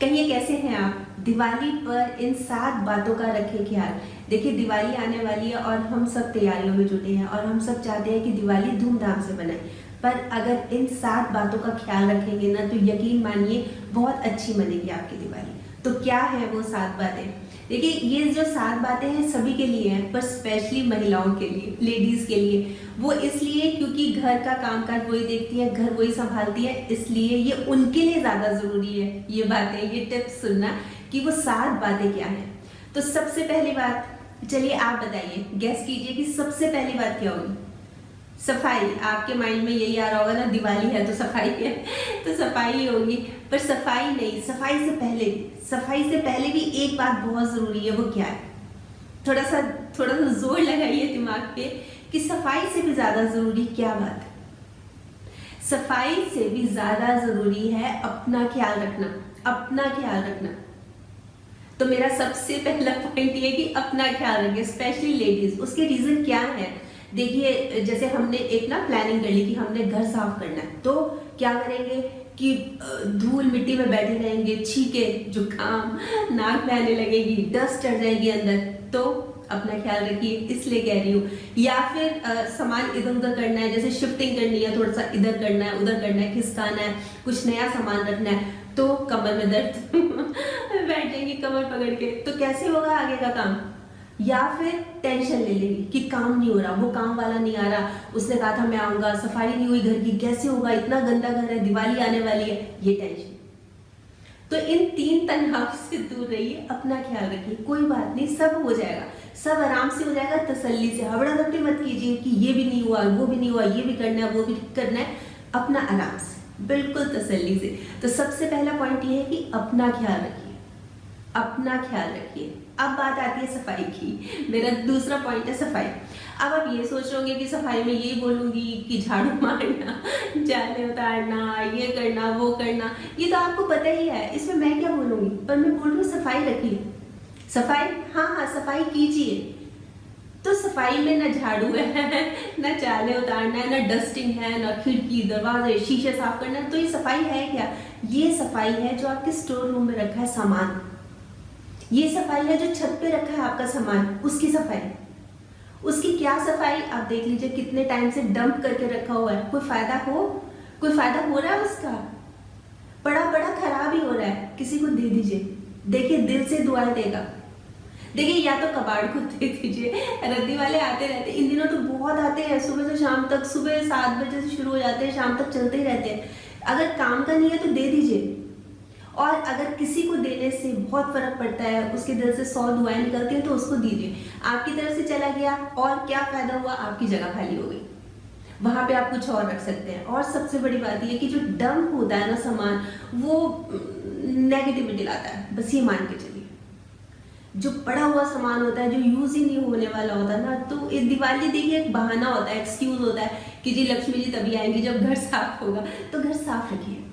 कहिए कैसे हैं आप? दिवाली पर इन 7 बातों का रखें ख्याल। देखिए दिवाली आने वाली है और हम सब तैयारियों में जुटे हैं और हम सब चाहते हैं कि दिवाली धूमधाम से बनाएं। पर अगर इन 7 बातों का ख्याल रखेंगे ना तो यकीन मानिए बहुत अच्छी बनेगी आपकी दिवाली। तो क्या है वो 7 बातें? देखिए ये जो 7 बातें हैं सभी के लिए हैं, पर स्पेशली महिलाओं के लिए, लेडीज के लिए। वो इसलिए क्योंकि घर का कामकाज वही देखती है, घर वही संभालती है, इसलिए ये उनके लिए ज्यादा जरूरी है ये बातें, ये टिप्स सुनना कि वो 7 बातें क्या हैं। तो सबसे पहली बात, चलिए आप बताइए, गेस कीजिए कि सबसे पहली बात क्या होगी? सफाई। आपके माइंड में यही आ रहा होगा ना, दिवाली है तो सफाई है तो सफाई होगी। पर सफाई नहीं, सफाई से पहले भी एक बात बहुत जरूरी है। वो क्या है? थोड़ा सा जोर लगाइए दिमाग पे कि सफाई से भी ज्यादा जरूरी क्या बात है? सफाई से भी ज्यादा जरूरी है अपना ख्याल रखना। अपना ख्याल रखना। तो मेरा सबसे पहला पॉइंट ये कि अपना ख्याल रखें, स्पेशली लेडीज। उसके रीजन क्या है? देखिए जैसे हमने एक ना प्लानिंग कर ली कि हमने घर साफ करना है, तो क्या करेंगे कि धूल मिट्टी में बैठे रहेंगे, छींके, जुकाम, नाक में आने लगेगी, डस्ट चढ़ जाएगी अंदर। तो अपना ख्याल रखिए, इसलिए कह रही हूँ। या फिर सामान इधर उधर करना है, जैसे शिफ्टिंग करनी है, थोड़ा सा इधर करना है, उधर करना है, खिसकाना है, कुछ नया सामान रखना है, तो कमर में दर्द बैठ जाएंगी कमर पकड़ के, तो कैसे होगा आगे का काम? या फिर टेंशन ले लेंगी कि काम नहीं हो रहा, वो काम वाला नहीं आ रहा, उसने कहा था मैं आऊंगा, सफाई नहीं हुई घर की, कैसे होगा, इतना गंदा घर है, दिवाली आने वाली है, ये टेंशन। तो इन 3 तनाव से दूर रहिए, अपना ख्याल रखिए। कोई बात नहीं, सब हो जाएगा, सब आराम से हो जाएगा, तसल्ली से। हबड़ा हबड़ी मत कीजिए कि ये भी नहीं हुआ, वो भी नहीं हुआ, ये भी करना है, वो भी करना है। अपना आराम से, बिल्कुल तसल्ली से। तो सबसे पहला पॉइंट ये है कि अपना ख्याल रखिए, अपना ख्याल रखिए। अब बात आती है सफाई की। मेरा दूसरा पॉइंट है सफाई। अब आप ये सोच रहे होंगे कि सफाई में यही बोलूंगी कि झाड़ू मारना, जाले उतारना, ये करना, वो करना, ये तो आपको पता ही है, इसमें मैं क्या बोलूंगी। पर मैं बोल रही हूँ सफाई रखिए। सफाई, हाँ, सफाई कीजिए। तो सफाई में ना झाड़ू है, ना चाले उतारना है, ना डस्टिंग है, ना खिड़की दरवाजे शीशे साफ करना है, तो ये सफाई है क्या? ये सफाई है जो आपके स्टोर रूम में रखा है सामान। ये सफाई है जो छत पे रखा है आपका सामान, उसकी सफाई। उसकी क्या सफाई? आप देख लीजिए कितने टाइम से डंप करके रखा हुआ है, कोई फायदा हो रहा है उसका? पड़ा पड़ा खराब ही हो रहा है, किसी को दे दीजिए। देखिए दिल से दुआएं देगा। देखिए या तो कबाड़ को दे दीजिए, रद्दी वाले आते रहते, इन दिनों तो बहुत आते हैं, सुबह से शाम तक, सुबह 7 बजे से शुरू हो जाते हैं, शाम तक चलते ही रहते हैं। अगर काम का नहीं है तो दे दीजिए। और अगर किसी को देने से बहुत फर्क पड़ता है, उसके दिल से 100 दुआएं निकलती हैं, तो उसको दीजिए। आपकी तरफ से चला गया और क्या फायदा हुआ? आपकी जगह खाली हो गई, वहां पे आप कुछ और रख सकते हैं। और सबसे बड़ी बात यह कि जो डंप होता है ना सामान, वो नेगेटिविटी लाता है, बस ये मान के चलिए। जो पड़ा हुआ सामान होता है, जो यूज ही नहीं होने वाला होता है ना, तो इस दिवाली देखिए एक बहाना होता है, एक्सक्यूज होता है कि जी लक्ष्मी जी तभी आएंगी जब घर साफ होगा। तो घर साफ रखिए।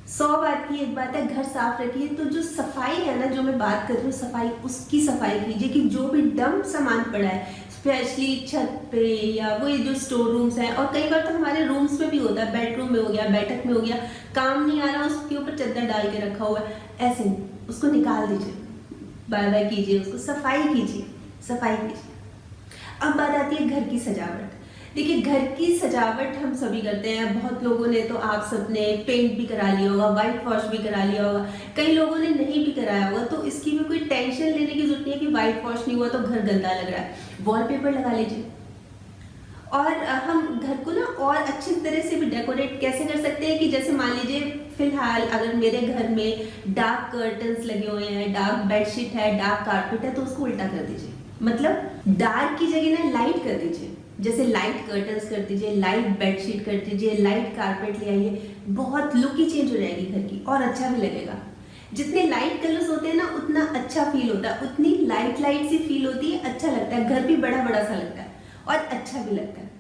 100 बात की एक बात है, घर साफ रखिए। तो जो सफाई है ना, जो मैं बात कर रही हूँ सफाई, उसकी सफाई कीजिए कि जो भी डंप सामान पड़ा है, स्पेशली छत पे या वो जो स्टोर रूम्स हैं, और कई बार तो हमारे रूम्स में भी होता है, बेडरूम में हो गया, बैठक में हो गया, काम नहीं आ रहा, उसके ऊपर चादर डाल के रखा हुआ है, ऐसे नहीं, उसको निकाल दीजिए, बाय बाय कीजिए, उसको सफाई कीजिए, सफाई कीजिए। अब बात आती है घर की सजावट। देखिए घर की सजावट हम सभी करते हैं, बहुत लोगों ने, तो आप सबने पेंट भी करा लिया होगा, व्हाइट वॉश भी करा लिया होगा, कई लोगों ने नहीं भी कराया होगा। तो इसकी भी कोई टेंशन लेने की जरूरत नहीं है कि व्हाइट वॉश नहीं हुआ तो घर गंदा लग रहा है। वॉलपेपर लगा लीजिए। और हम घर को ना और अच्छी तरह से भी डेकोरेट कैसे कर सकते हैं कि जैसे मान लीजिए फिलहाल अगर मेरे घर में डार्क कर्टन्स लगे हुए हैं, डार्क बेडशीट है, डार्क कारपेट है, तो उसको उल्टा कर दीजिए। मतलब डार्क की जगह ना लाइट कर दीजिए। जैसे लाइट कर्टन्स कर दीजिए, लाइट बेडशीट कर दीजिए, लाइट कारपेट ले आइए, बहुत लुक ही चेंज हो जाएगी घर की और अच्छा भी लगेगा। जितने लाइट कलर्स होते हैं ना उतना अच्छा फील होता है, उतनी लाइट लाइट सी फील होती है, अच्छा लगता है, घर भी बड़ा बड़ा सा लगता है और अच्छा भी लगता है,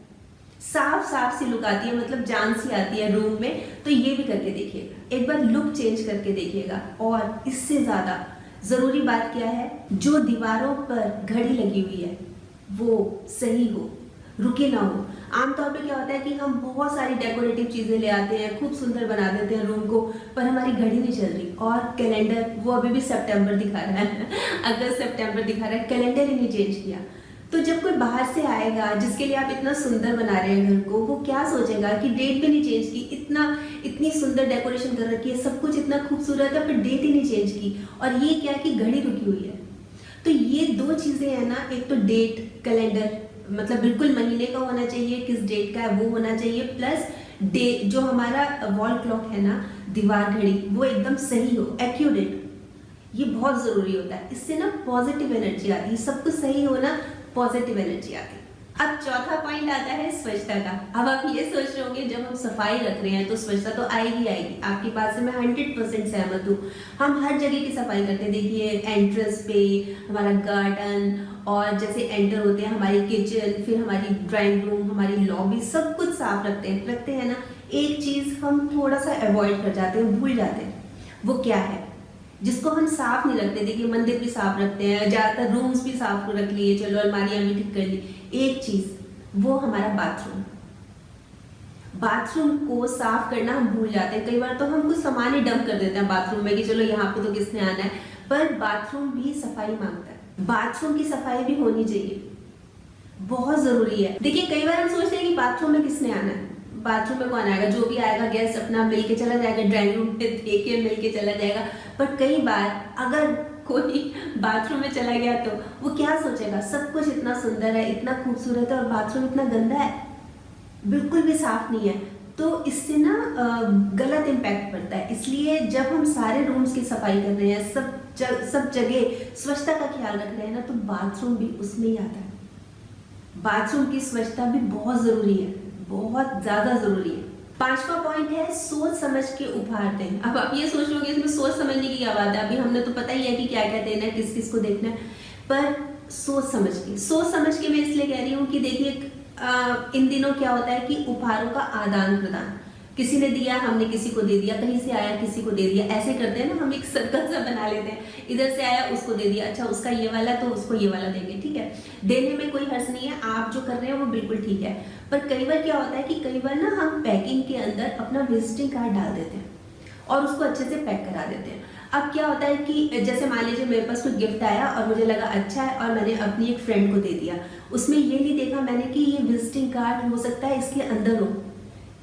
साफ साफ सी लुक आती है, मतलब जान सी आती है रूम में। तो ये भी करके देखिएगा, एक बार लुक चेंज करके देखिएगा। और इससे ज्यादा जरूरी बात क्या है, जो दीवारों पर घड़ी लगी हुई है वो सही हो, रुके ना हो। आमतौर पे क्या होता है कि हम बहुत सारी डेकोरेटिव चीज़ें ले आते हैं, खूब सुंदर बना देते हैं रूम को, पर हमारी घड़ी नहीं चल रही और कैलेंडर वो अभी भी सितंबर दिखा रहा है अगस्त सितंबर दिखा रहा है, कैलेंडर ही नहीं चेंज किया। तो जब कोई बाहर से आएगा जिसके लिए आप इतना सुंदर बना रहे हैं घर को, वो क्या सोचेगा कि डेट भी नहीं चेंज की, इतनी सुंदर डेकोरेशन कर रखी है, सब कुछ इतना खूबसूरत है, पर डेट ही नहीं चेंज की, और ये क्या कि घड़ी रुकी हुई है। तो ये दो चीज़ें हैं ना, एक तो डेट कैलेंडर, मतलब बिल्कुल महीने का होना चाहिए, किस डेट का है वो होना चाहिए, प्लस डे जो हमारा वॉल क्लॉक है ना, दीवार घड़ी, वो एकदम सही हो, एक्यूरेट। ये बहुत ज़रूरी होता है, इससे ना पॉजिटिव एनर्जी आती है, सब कुछ सही हो ना, पॉजिटिव एनर्जी आती है। अब चौथा पॉइंट आता है स्वच्छता का। अब आप ये सोच रहे होंगे जब हम सफाई रख रहे हैं तो स्वच्छता तो आएगी आएगी, आपकी बात से मैं 100% सहमत हूँ। हम हर जगह की सफाई करते हैं, देखिए एंट्रेंस पे, हमारा गार्डन, और जैसे एंटर होते हैं हमारी किचन, फिर हमारी ड्राइंग रूम, हमारी लॉबी, सब कुछ साफ रखते हैं ना। एक चीज़ हम थोड़ा सा अवॉइड कर जाते हैं, भूल जाते हैं, वो क्या है जिसको हम साफ नहीं रखते। देखिए मंदिर भी साफ रखते हैं, ज़्यादातर रूम्स भी साफ रख लिए, चलो अलमारियां भी ठीक कर ली, एक चीज़ वो हमारा बाथरूम। बाथरूम को साफ करना हम भूल जाते हैं। कई बार तो हम कुछ सामान ही डंप कर देते हैं बाथरूम में कि चलो यहाँ पे तो किसने आना है, पर बाथरूम भी सफाई मांगता है, बाथरूम की सफाई भी होनी चाहिए, बहुत जरूरी है। देखिए कई बार हम सोचते हैं कि बाथरूम में किसने आना है, बाथरूम में कौन आएगा, जो भी आएगा गेस्ट अपना मिल के चला जाएगा, ड्राइंग रूम में देखे मिल के चला जाएगा। पर कई बार अगर कोई बाथरूम में चला गया तो वो क्या सोचेगा, सब कुछ इतना सुंदर है, इतना खूबसूरत है, और बाथरूम इतना गंदा है, बिल्कुल भी साफ नहीं है, तो इससे ना गलत इम्पैक्ट पड़ता है। इसलिए जब हम सारे रूम्स की सफाई कर रहे हैं, सब जगह स्वच्छता का ख्याल रख रहे हैं ना, तो बाथरूम भी उसमें ही आता है। बाथरूम की स्वच्छता भी बहुत जरूरी है, बहुत ज्यादा जरूरी है। पांचवा पॉइंट है सोच समझ के उपहार दें। अब आप ये सोच लोगे इसमें सोच समझने की क्या बात है, अभी हमने तो पता ही है कि क्या क्या देना है, किस किस को देखना है, पर सोच समझ के मैं इसलिए कह रही हूँ कि देखिए इन दिनों क्या होता है कि उपहारों का आदान प्रदान, किसी ने दिया हमने किसी को दे दिया, कहीं से आया किसी को दे दिया, ऐसे करते हैं ना, हम एक सर्कल सा बना लेते हैं, इधर से आया उसको दे दिया, अच्छा उसका ये वाला तो उसको ये वाला देंगे, ठीक है, देने में कोई हर्ज नहीं है, आप जो कर रहे हैं वो बिल्कुल ठीक है। पर कई बार क्या होता है कि कई बार ना हम पैकिंग के अंदर अपना विजिटिंग कार्ड डाल देते हैं और उसको अच्छे से पैक करा देते हैं। अब क्या होता है कि जैसे मान लीजिए मेरे पास कोई गिफ्ट आया और मुझे लगा अच्छा है और मैंने अपनी एक फ्रेंड को दे दिया, उसमें ये नहीं देखा मैंने कि ये विजिटिंग कार्ड हो सकता है इसके अंदर हो।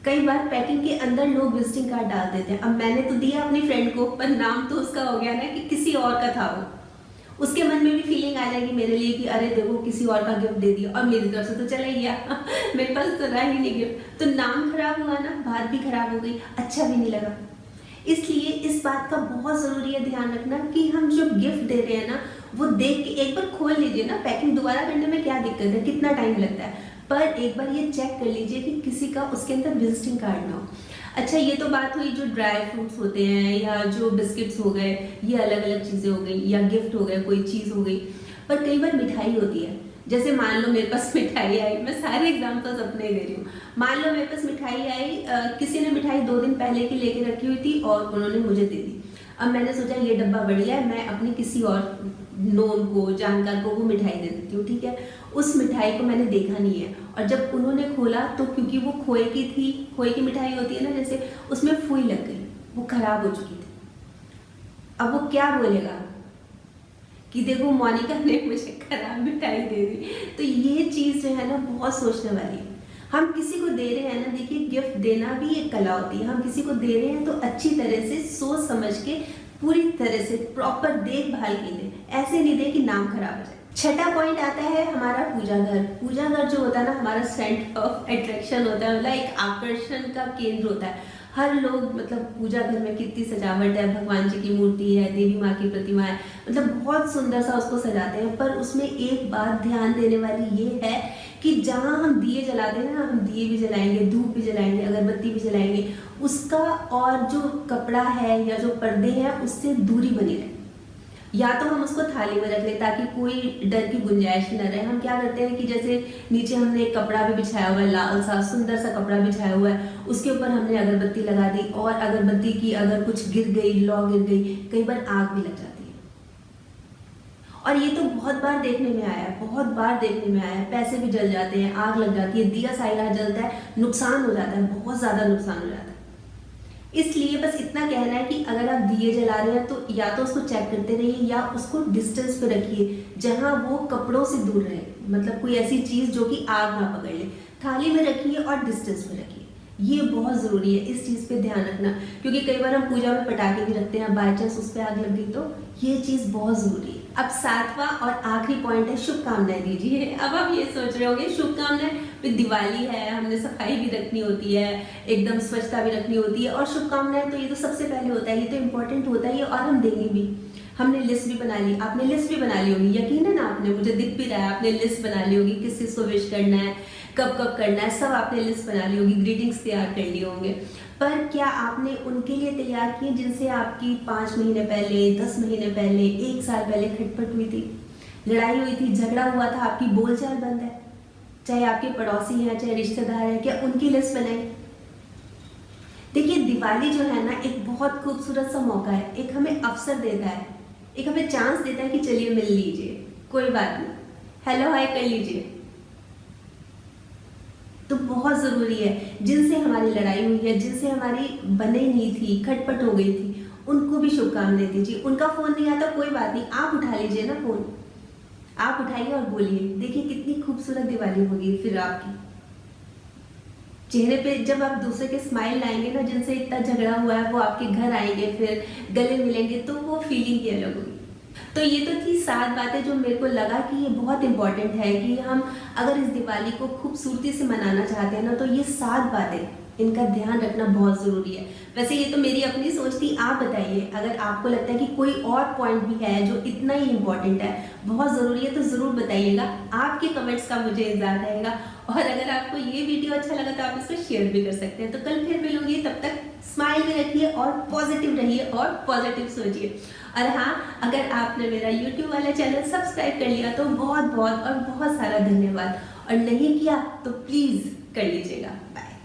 कई बार पैकिंग के अंदर लोग विजिटिंग कार्ड डाल देते हैं। अब मैंने तो दिया अपनी फ्रेंड को, पर नाम तो उसका हो गया ना कि किसी और का था वो, उसके मन में भी फीलिंग आ जाएगी मेरे लिए कि अरे देखो किसी और का गिफ्ट दे दिया, और मेरी तरफ से तो चला ही गया मेरे पास तो रहा ही नहीं गिफ्ट, तो नाम खराब हुआ ना, बात भी खराब हो गई, अच्छा भी नहीं लगा। इसलिए इस बात का बहुत जरूरी है ध्यान रखना कि हम जो गिफ्ट दे रहे हैं ना, वो देख के एक बार खोल लीजिए ना, पैकिंग दोबारा करने में क्या दिक्कत है, कितना टाइम लगता है, पर एक बार ये चेक कर लीजिए कि किसी का उसके अंदर विजिटिंग कार्ड ना हो। अच्छा ये तो बात हुई जो ड्राई फ्रूट्स होते हैं या जो बिस्किट्स हो गए, ये अलग अलग चीज़ें हो गई, या गिफ्ट हो गए, कोई चीज़ हो गई। पर कई बार मिठाई होती है, जैसे मान लो मेरे पास मिठाई आई, मैं सारे एग्जाम्पल्स अपने दे रही हूँ, मान लो मेरे पास मिठाई आई, किसी ने मिठाई 2 दिन पहले की लेके रखी हुई थी और उन्होंने मुझे दे दी। अब मैंने सोचा ये डब्बा बढ़िया है, मैं अपनी किसी और नोन को, जानकार को वो मिठाई दे देती हूँ, ठीक है। उस मिठाई को मैंने देखा नहीं है, और जब उन्होंने खोला तो क्योंकि वो खोए की थी, खोए की मिठाई होती है ना जैसे, उसमें फुई लग गई, वो खराब हो चुकी थी। अब वो क्या बोलेगा कि देखो मोनिका ने मुझे खराब मिठाई दे दी। तो ये चीज़ जो है ना बहुत सोचने वाली है। हम किसी को दे रहे हैं ना, देखिए गिफ्ट देना भी एक कला होती है, हम किसी को दे रहे हैं तो अच्छी तरह से सोच समझ के पूरी तरह से प्रॉपर देखभाल के दें, ऐसे नहीं दे कि नाम खराब हो जाए। छठा पॉइंट आता है हमारा पूजा घर। पूजा घर जो होता है ना, हमारा सेंटर ऑफ अट्रैक्शन होता है, मतलब एक आकर्षण का केंद्र होता है। हर लोग मतलब पूजा घर में कितनी सजावट है, भगवान जी की मूर्ति है, देवी माँ की प्रतिमा है, मतलब बहुत सुंदर सा उसको सजाते हैं। पर उसमें एक बात ध्यान देने वाली ये है कि जहाँ हम दिए जलाते हैं ना, हम दिए भी जलाएंगे, धूप भी जलाएंगे, अगरबत्ती भी जलाएंगे, उसका और जो कपड़ा है या जो पर्दे हैं उससे दूरी बनी रहे। या तो हम उसको थाली में रख लें ताकि कोई डर की गुंजाइश न रहे। हम क्या करते हैं कि जैसे नीचे हमने एक कपड़ा भी बिछाया हुआ है, लाल सा सुंदर सा कपड़ा बिछाया हुआ है, उसके ऊपर हमने अगरबत्ती लगा दी, और अगरबत्ती की अगर कुछ गिर गई, लौ गिर गई, कई बार आग भी लग जाती है। और ये तो बहुत बार देखने में आया है, बहुत बार देखने में आया है। पैसे भी जल जाते हैं, आग लग जाती है, दिया साइला जलता है, नुकसान हो जाता है, बहुत ज़्यादा नुकसान हो जाता है। इसलिए बस इतना कहना है कि अगर आप दिए जला रहे हैं तो या तो उसको चेक करते रहिए या उसको डिस्टेंस पे रखिए जहां वो कपड़ों से दूर रहे, मतलब कोई ऐसी चीज जो कि आग ना पकड़ ले। थाली में रखिए और डिस्टेंस पे रखिए, ये बहुत जरूरी है, इस चीज पे ध्यान रखना। क्योंकि कई बार हम पूजा में पटाखे भी रखते हैं, बाई चांस उस पर आग लग गई तो ये चीज बहुत जरूरी है। अब 7वां और आखिरी पॉइंट है, शुभकामनाएं दीजिए। अब आप ये सोच रहे होंगे शुभकामनाएं, दिवाली है, हमने सफाई भी रखनी होती है, एकदम स्वच्छता भी रखनी होती है, और शुभकामनाएं तो ये तो सबसे पहले होता है, ये तो इम्पोर्टेंट होता है, और हम देंगे भी। हमने लिस्ट भी बना ली, आपने लिस्ट भी बना ली होगी, यकीन है ना, आपने, मुझे दिख भी रहा है, आपने लिस्ट बना ली होगी किस चीज को विश करना है, कब कब करना है, सब आपने लिस्ट बना ली होगी, ग्रीटिंग्स तैयार कर लिए होंगे। पर क्या आपने उनके लिए तैयार किए जिनसे आपकी 5 महीने पहले, 10 महीने पहले, 1 साल पहले खटपट हुई थी, लड़ाई हुई थी, झगड़ा हुआ था, आपकी बोलचाल बंद है? चाहे आपके पड़ोसी हैं, चाहे रिश्तेदार हैं, क्या उनकी लिस्ट बनाई? देखिए, दिवाली जो है ना, एक बहुत खूबसूरत सा मौका है, एक हमें अवसर देता है, एक हमें चांस देता है कि चलिए मिल लीजिए, कोई बात नहीं, हेलो हाय कर लीजिए। तो बहुत जरूरी है, जिनसे हमारी लड़ाई हुई है, जिनसे हमारी बने नहीं थी, खटपट हो गई थी, उनको भी शुभकामनाएं दीजिए। उनका फोन नहीं आता, कोई बात नहीं, आप उठा लीजिए ना फोन, आप उठाइए और बोलिए, देखिए कितनी खूबसूरत दिवाली होगी फिर आपकी। चेहरे पे जब आप दूसरे के स्माइल लाएंगे ना, जिनसे इतना झगड़ा हुआ है, वो आपके घर आएंगे, फिर गले मिलेंगे, तो वो फीलिंग ही अलग होगी। तो ये तो थी 7 बातें जो मेरे को लगा कि ये बहुत इंपॉर्टेंट है कि हम अगर इस दिवाली को खूबसूरती से मनाना चाहते हैं ना, तो ये 7 बातें, इनका ध्यान रखना बहुत जरूरी है। वैसे ये तो मेरी अपनी सोच थी, आप बताइए अगर आपको लगता है कि कोई और पॉइंट भी है जो इतना ही इम्पोर्टेंट है, बहुत ज़रूरी है, तो ज़रूर बताइएगा। आपके कमेंट्स का मुझे इंतजार रहेगा। और अगर आपको ये वीडियो अच्छा लगा तो आप इसको शेयर भी कर सकते हैं। तो कल फिर मिलूंगी, तब तक स्माइल में रखिए और पॉजिटिव रहिए और पॉजिटिव सोचिए। और हाँ, अगर आपने मेरा YouTube वाला चैनल सब्सक्राइब कर लिया तो बहुत बहुत और बहुत सारा धन्यवाद, और नहीं किया तो प्लीज़ कर लीजिएगा। बाय।